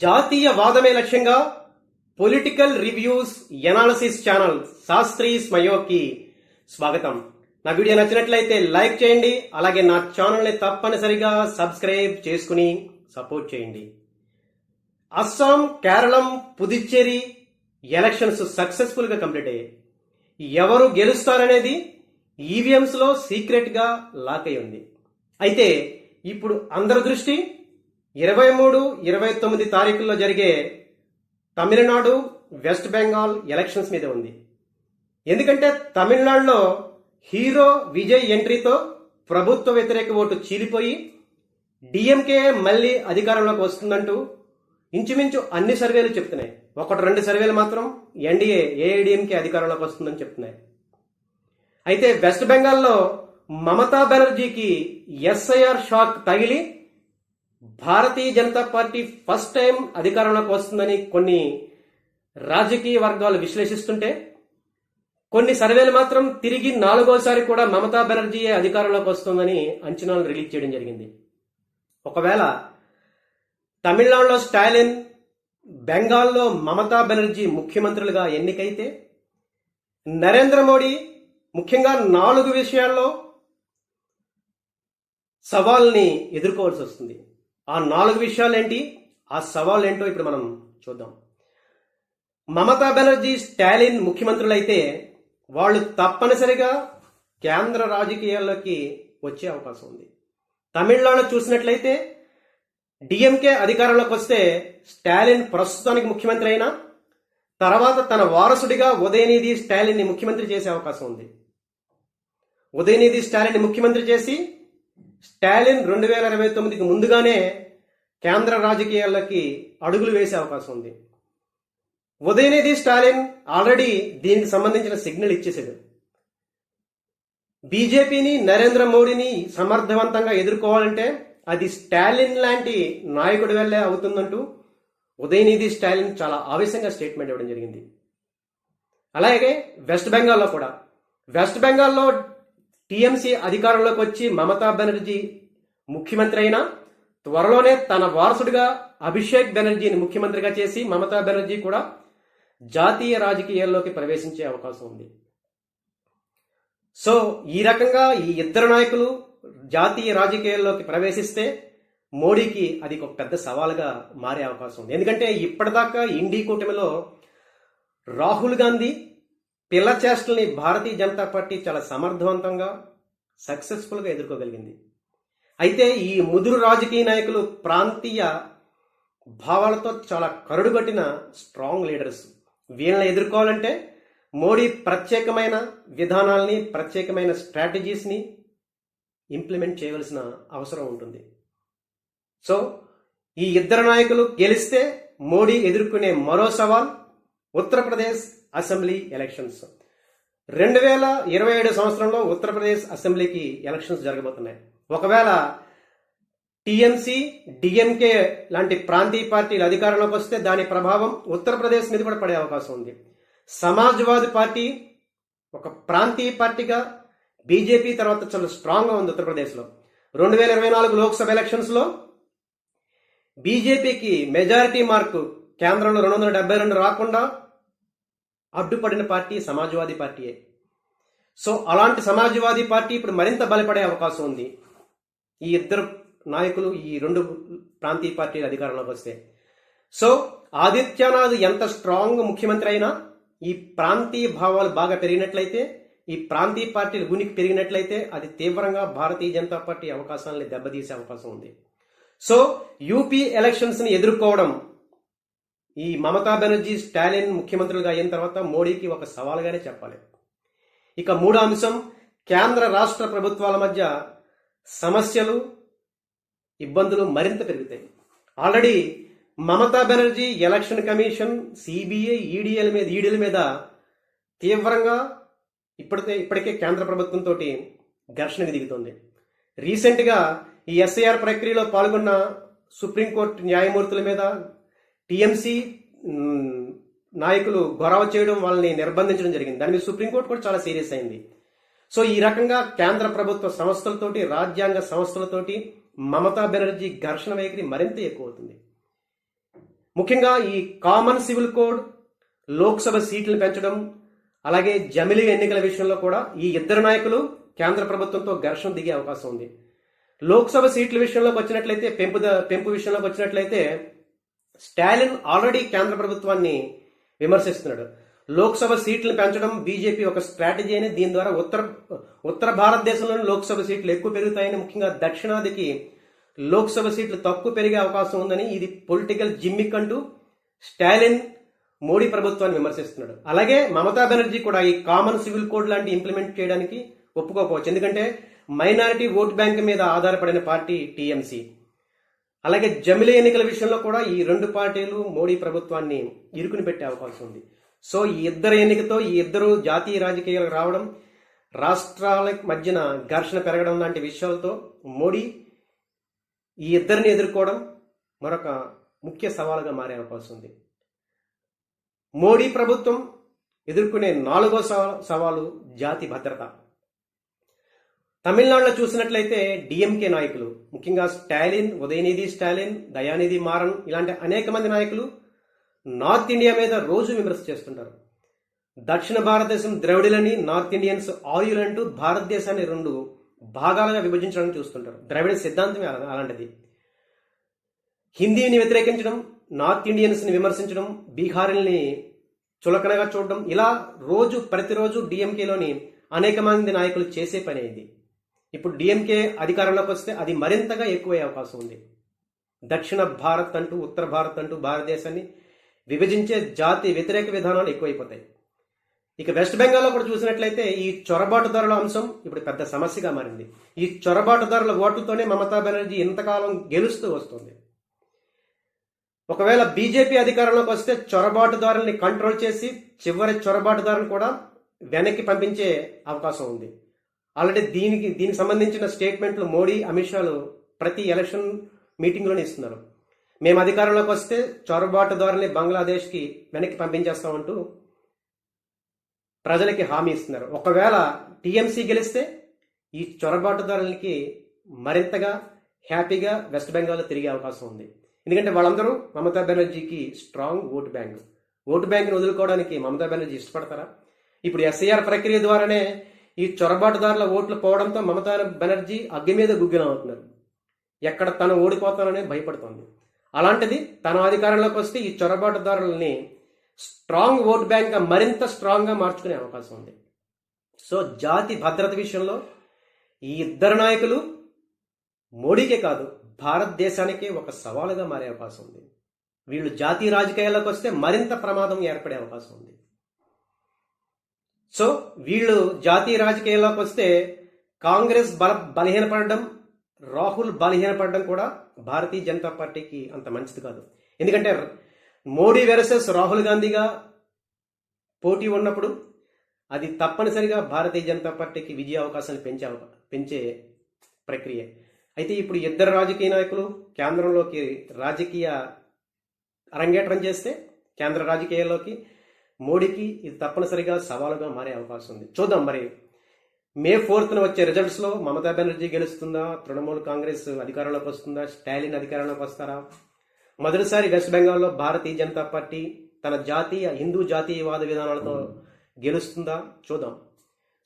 జాతీయ వాదమే లక్ష్యంగా political reviews analysis channel Shastri స్మయోకి స్వాగతం. నా వీడియో నచ్చినట్లయితే లైక్ చేయండి, అలాగే నా ఛానల్ని తప్పనిసరిగా సబ్స్క్రైబ్ చేసుకుని సపోర్ట్ చేయండి. అస్సాం, కేరళం, పుదుచ్చేరి ఎలక్షన్స్ సక్సెస్ఫుల్ గా కంప్లీట్ అయ్యాయి. ఎవరు గెలుస్తారనేది ఈవీఎంస్ లో సీక్రెట్ గా లాక్ అయి ఉంది. అయితే ఇప్పుడు అందరి దృష్టి 23, 29 తారీఖుల్లో జరిగే తమిళనాడు, వెస్ట్ బెంగాల్ ఎలక్షన్స్ మీద ఉంది. ఎందుకంటే తమిళనాడులో హీరో విజయ్ ఎంట్రీతో ప్రభుత్వ వ్యతిరేక ఓటు చీలిపోయి డిఎంకే మళ్ళీ అధికారంలోకి వస్తుందంటూ ఇంచుమించు అన్ని సర్వేలు చెప్తున్నాయి. 1-2 సర్వేలు మాత్రం ఎన్డీఏ ఏఐడిఎంకే అధికారంలోకి వస్తుందని చెప్తున్నాయి. అయితే వెస్ట్ బెంగాల్లో మమతా బెనర్జీకి ఎస్ఐఆర్ షాక్ తగిలి Bharatiya Janata party first time అధికారంలోకి వస్తుందని కొన్ని రాజకీయ వర్గాలు విశ్లేషిస్తుంటే, కొన్ని సర్వేలు మాత్రం తిరిగి 4వసారి కూడా మమతా బెనర్జీయే అధికారంలోకి వస్తుందని అంచనాలు రిలీజ్ చేయడం జరిగింది. ఒకవేళ తమిళనాడులో స్టాలిన్, బెంగాల్లో మమతా బెనర్జీ ముఖ్యమంత్రులుగా ఎన్నికైతే నరేంద్ర మోడీ ముఖ్యంగా 4 విషయాల్లో సవాల్ని ఎదుర్కోవాల్సి వస్తుంది. ఆ 4 విషయాలు ఏంటి, ఆ సవాల్ ఏంటో ఇప్పుడు మనం చూద్దాం. మమతా బెనర్జీ, స్టాలిన్ ముఖ్యమంత్రులైతే వాళ్ళు తప్పనిసరిగా కేంద్ర రాజకీయాల్లోకి వచ్చే అవకాశం ఉంది. తమిళనాడు చూసినట్లయితే డిఎంకే అధికారంలోకి వస్తే స్టాలిన్ ప్రస్తుతానికి ముఖ్యమంత్రి అయినా తర్వాత తన వారసుడిగా ఉదయనిధి స్టాలిన్ని ముఖ్యమంత్రి చేసే అవకాశం ఉంది. ఉదయనిధి స్టాలిన్ని ముఖ్యమంత్రి చేసి స్టాలిన్ 2029కి ముందుగానే కేంద్ర రాజకీయాల్లోకి అడుగులు వేసే అవకాశం ఉంది. ఉదయనిధి స్టాలిన్ ఆల్రెడీ దీనికి సంబంధించిన సిగ్నల్ ఇచ్చేసాడు. బీజేపీని, నరేంద్ర మోడీని సమర్థవంతంగా ఎదుర్కోవాలంటే అది స్టాలిన్ లాంటి నాయకుడి వల్లే అవుతుందంటూ ఉదయనిధి స్టాలిన్ చాలా ఆవేశంగా స్టేట్మెంట్ ఇవ్వడం జరిగింది. అలాగే వెస్ట్ బెంగాల్లో టీఎంసీ అధికారంలోకి వచ్చి మమతా బెనర్జీ ముఖ్యమంత్రి అయినా త్వరలోనే తన వారసుడిగా అభిషేక్ బెనర్జీని ముఖ్యమంత్రిగా చేసి మమతా బెనర్జీ కూడా జాతీయ రాజకీయాల్లోకి ప్రవేశించే అవకాశం ఉంది. సో ఈ రకంగా ఈ ఇద్దరు నాయకులు జాతీయ రాజకీయాల్లోకి ప్రవేశిస్తే మోడీకి అది ఒక పెద్ద సవాలుగా మారే అవకాశం ఉంది. ఎందుకంటే ఇప్పటిదాకా ఇండీ కూటమిలో రాహుల్ గాంధీ పిల్ల చేష్టల్ని భారతీయ జనతా పార్టీ చాలా సమర్థవంతంగా సక్సెస్ఫుల్గా ఎదుర్కోగలిగింది. అయితే ఈ ముదురు రాజకీయ నాయకులు ప్రాంతీయ భావాలతో చాలా కరుడుగట్టిన స్ట్రాంగ్ లీడర్స్. వీళ్ళని ఎదుర్కోవాలంటే మోడీ ప్రత్యేకమైన విధానాల్ని, ప్రత్యేకమైన స్ట్రాటజీస్ని ఇంప్లిమెంట్ చేయవలసిన అవసరం ఉంటుంది. సో ఈ ఇద్దరు నాయకులు గెలిస్తే మోడీ ఎదుర్కొనే మరో సవాల్ ఉత్తరప్రదేశ్ అసెంబ్లీ ఎలక్షన్స్. 2027 సంవత్సరంలో ఉత్తరప్రదేశ్ అసెంబ్లీకి ఎలక్షన్స్ జరగబోతున్నాయి. ఒకవేళ టీఎంసీ, డిఎంకే లాంటి ప్రాంతీయ పార్టీలు అధికారంలోకి వస్తే దాని ప్రభావం ఉత్తరప్రదేశ్ మీద కూడా పడే అవకాశం ఉంది. సమాజ్వాదీ పార్టీ ఒక ప్రాంతీయ పార్టీగా బీజేపీ తర్వాత చాలా స్ట్రాంగ్గా ఉంది ఉత్తరప్రదేశ్లో. 2024 లోక్సభ ఎలక్షన్స్ లో బీజేపీకి మెజారిటీ మార్కు కేంద్రంలో 272 రాకుండా అడ్డుపడిన పార్టీ సమాజ్వాదీ పార్టీయే. సో అలాంటి సమాజ్వాదీ పార్టీ ఇప్పుడు మరింత బలపడే అవకాశం ఉంది ఈ ఇద్దరు నాయకులు, ఈ 2 ప్రాంతీయ పార్టీలు అధికారంలోకి వస్తే. సో ఆదిత్యనాథ్ ఎంత స్ట్రాంగ్ ముఖ్యమంత్రి అయినా ఈ ప్రాంతీయ భావాలు బాగా పెరిగినట్లయితే, ఈ ప్రాంతీయ పార్టీలు ఉనికి పెరిగినట్లయితే అది తీవ్రంగా భారతీయ జనతా పార్టీ అవకాశాలని దెబ్బతీసే అవకాశం ఉంది. సో యూపీ ఎలక్షన్స్ ని ఎదుర్కోవడం ఈ మమతా బెనర్జీ, స్టాలిన్ ముఖ్యమంత్రులుగా అయిన తర్వాత మోడీకి ఒక సవాలుగానే చెప్పాలి. ఇక 3వ అంశం, కేంద్ర రాష్ట్ర ప్రభుత్వాల మధ్య సమస్యలు, ఇబ్బందులు మరింత పెరుగుతాయి. Already Mamata Banerjee election commission, CBI, ఈడీల మీద తీవ్రంగా ఇప్పటికే కేంద్ర ప్రభుత్వంతో ఘర్షణకు దిగుతోంది. రీసెంట్గా ఈ ఎస్ఐఆర్ ప్రక్రియలో పాల్గొన్న సుప్రీంకోర్టు న్యాయమూర్తుల మీద టీఎంసీ నాయకులు గొడవ చేయడం, వాళ్ళని నిర్బంధించడం జరిగింది. దాని మీద సుప్రీంకోర్టు కూడా చాలా సీరియస్ అయింది. సో ఈ రకంగా కేంద్ర ప్రభుత్వ సంస్థలతోటి, రాజ్యాంగ సంస్థలతోటి మమతా బెనర్జీ ఘర్షణ వైఖరి మరింత ఎక్కువ అవుతుంది. ముఖ్యంగా ఈ కామన్ సివిల్ కోడ్, లోక్సభ సీట్లను పెంచడం, అలాగే జమిలీ ఎన్నికల విషయంలో కూడా ఈ ఇద్దరు నాయకులు కేంద్ర ప్రభుత్వంతో ఘర్షణ దిగే అవకాశం ఉంది. లోక్సభ సీట్ల విషయంలోకి వచ్చినట్లయితే పెంపు విషయంలోకి వచ్చినట్లయితే స్టాలిన్ ఆల్రెడీ కేంద్ర ప్రభుత్వాన్ని విమర్శిస్తున్నాడు. లోక్సభ సీట్లను పెంచడం బీజేపీ ఒక స్ట్రాటజీ అని, దీని ద్వారా ఉత్తర భారతదేశంలోని లోక్సభ సీట్లు ఎక్కువ పెరుగుతాయని, ముఖ్యంగా దక్షిణాదికి లోక్సభ సీట్లు తక్కువ పెరిగే అవకాశం ఉందని, ఇది పొలిటికల్ జిమ్మిక్ అంటూ స్టాలిన్ మోడీ ప్రభుత్వాన్ని విమర్శిస్తున్నాడు. అలాగే మమతా బెనర్జీ కూడా ఈ కామన్ సివిల్ కోడ్ లాంటి ఇంప్లిమెంట్ చేయడానికి ఒప్పుకోకపోవచ్చు. ఎందుకంటే మైనారిటీ ఓట్ బ్యాంక్ మీద ఆధారపడిన పార్టీ టీఎంసీ. అలాగే జమిలీ ఎన్నికల విషయంలో కూడా ఈ రెండు పార్టీలు మోడీ ప్రభుత్వాన్ని ఇరుకుని పెట్టే అవకాశం ఉంది. సో ఈ ఇద్దరు ఎన్నికతో ఈ ఇద్దరు జాతీయ రాజకీయాలకు రావడం, రాష్ట్రాల మధ్యన ఘర్షణ పెరగడం లాంటి విషయాలతో మోడీ ఈ ఇద్దరిని ఎదుర్కోవడం మరొక ముఖ్య సవాలుగా మారే అవకాశం ఉంది. మోడీ ప్రభుత్వం ఎదుర్కొనే 4వ సవాలు జాతి భద్రత. తమిళనాడులో చూసినట్లయితే డిఎంకే నాయకులు, ముఖ్యంగా స్టాలిన్, ఉదయనిధి స్టాలిన్, దయానిధి మారన్ ఇలాంటి అనేక మంది నాయకులు నార్త్ ఇండియా మీద రోజు విమర్శ చేస్తుంటారు. దక్షిణ భారతదేశం ద్రవిడులని, నార్త్ ఇండియన్స్ ఆర్యులంటూ భారతదేశాన్ని 2 భాగాలుగా విభజించడానికి చూస్తుంటారు. ద్రవిడ సిద్ధాంతమే అలాంటిది. హిందీని వ్యతిరేకించడం, నార్త్ ఇండియన్స్ ని విమర్శించడం, బీహారీల్ని చులకనగా చూడడం, ఇలా ప్రతిరోజు డిఎంకేలోని అనేక మంది నాయకులు చేసే పని ఇది. ఇప్పుడు డిఎంకే అధికారంలోకి వస్తే అది మరింతగా ఎక్కువయ్యే అవకాశం ఉంది. దక్షిణ భారత్ అంటూ, ఉత్తర భారత్ అంటూ భారతదేశాన్ని విభజించే జాతి వ్యతిరేక విధానాలు ఎక్కువైపోతాయి. ఇక వెస్ట్ బెంగాల్లో కూడా చూసినట్లయితే ఈ చొరబాటుదారుల అంశం ఇప్పుడు పెద్ద సమస్యగా మారింది. ఈ చొరబాటుదారుల ఓట్లతోనే మమతా బెనర్జీ ఇంతకాలం గెలుస్తూ వస్తుంది. ఒకవేళ బీజేపీ అధికారంలోకి వస్తే చొరబాటుదారుల్ని కంట్రోల్ చేసి చివరి చొరబాటుదారులను కూడా వెనక్కి పంపించే అవకాశం ఉంది. ఆల్రెడీ దీనికి సంబంధించిన స్టేట్మెంట్లు మోడీ, అమిత్ షాలు ప్రతి ఎలక్షన్ మీటింగ్లోనే ఇస్తున్నారు. మేము అధికారంలోకి వస్తే చొరబాటుదారుల్ని బంగ్లాదేశ్కి వెనక్కి పంపించేస్తామంటూ ప్రజలకి హామీ ఇస్తున్నారు. ఒకవేళ టీఎంసీ గెలిస్తే ఈ చొరబాటుదారులకి మరింతగా హ్యాపీగా వెస్ట్ బెంగాల్లో తిరిగే అవకాశం ఉంది. ఎందుకంటే వాళ్ళందరూ మమతా బెనర్జీకి స్ట్రాంగ్ ఓటు బ్యాంక్ని వదులుకోవడానికి మమతా బెనర్జీ ఇష్టపడతారా? ఇప్పుడు ఎస్ఐఆర్ ప్రక్రియ ద్వారానే ఈ చొరబాటుదారుల ఓట్లు పోవడంతో మమతా బెనర్జీ అగ్గి మీద గుగ్గిలవుతున్నారు. ఎక్కడ తను ఓడిపోతాననే భయపడుతోంది. అలాంటిది తన అధికారంలోకి వస్తే ఈ చొరబాటుదారులని స్ట్రాంగ్ ఓట్ బ్యాంక్ గా మరింత స్ట్రాంగ్ గా మార్చుకునే అవకాశం ఉంది. సో జాతి భద్రత విషయంలో ఈ ఇద్దరు నాయకులు మోడీకే కాదు భారతదేశానికే ఒక సవాలుగా మారే అవకాశం ఉంది. వీళ్ళు జాతీయ రాజకీయాల్లోకి వస్తే మరింత ప్రమాదం ఏర్పడే అవకాశం ఉంది. సో వీళ్ళు జాతీయ రాజకీయాల్లోకి వస్తే కాంగ్రెస్ బలహీనపడడం, రాహుల్ బలహీనపడడం కూడా భారతీయ జనతా పార్టీకి అంత మంచిది కాదు. ఎందుకంటే మోడీ వెర్సెస్ రాహుల్ గాంధీగా పోటీ ఉన్నప్పుడు అది తప్పనిసరిగా భారతీయ జనతా పార్టీకి విజయ అవకాశాలు పెంచే ప్రక్రియ. అయితే ఇప్పుడు ఇద్దరు రాజకీయ నాయకులు కేంద్రంలోకి రాజకీయ అరంగేట్రం చేస్తే కేంద్ర రాజకీయాల్లోకి మోడీకి ఇది తప్పనిసరిగా సవాలుగా మారే అవకాశం ఉంది. చూద్దాం మరి మే 4th వచ్చే రిజల్ట్స్ లో మమతా బెనర్జీ గెలుస్తుందా, తృణమూల్ కాంగ్రెస్ అధికారంలోకి వస్తుందా, స్టాలిన్ అధికారంలోకి వస్తారా? మొదటిసారి వెస్ట్ బెంగాల్లో భారతీయ జనతా పార్టీ తన హిందూ జాతీయవాద విధానాలతో గెలుస్తుందా? చూద్దాం.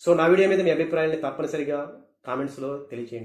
సో నా వీడియో మీద మీ అభిప్రాయాన్ని తప్పనిసరిగా కామెంట్స్లో తెలియజేయండి.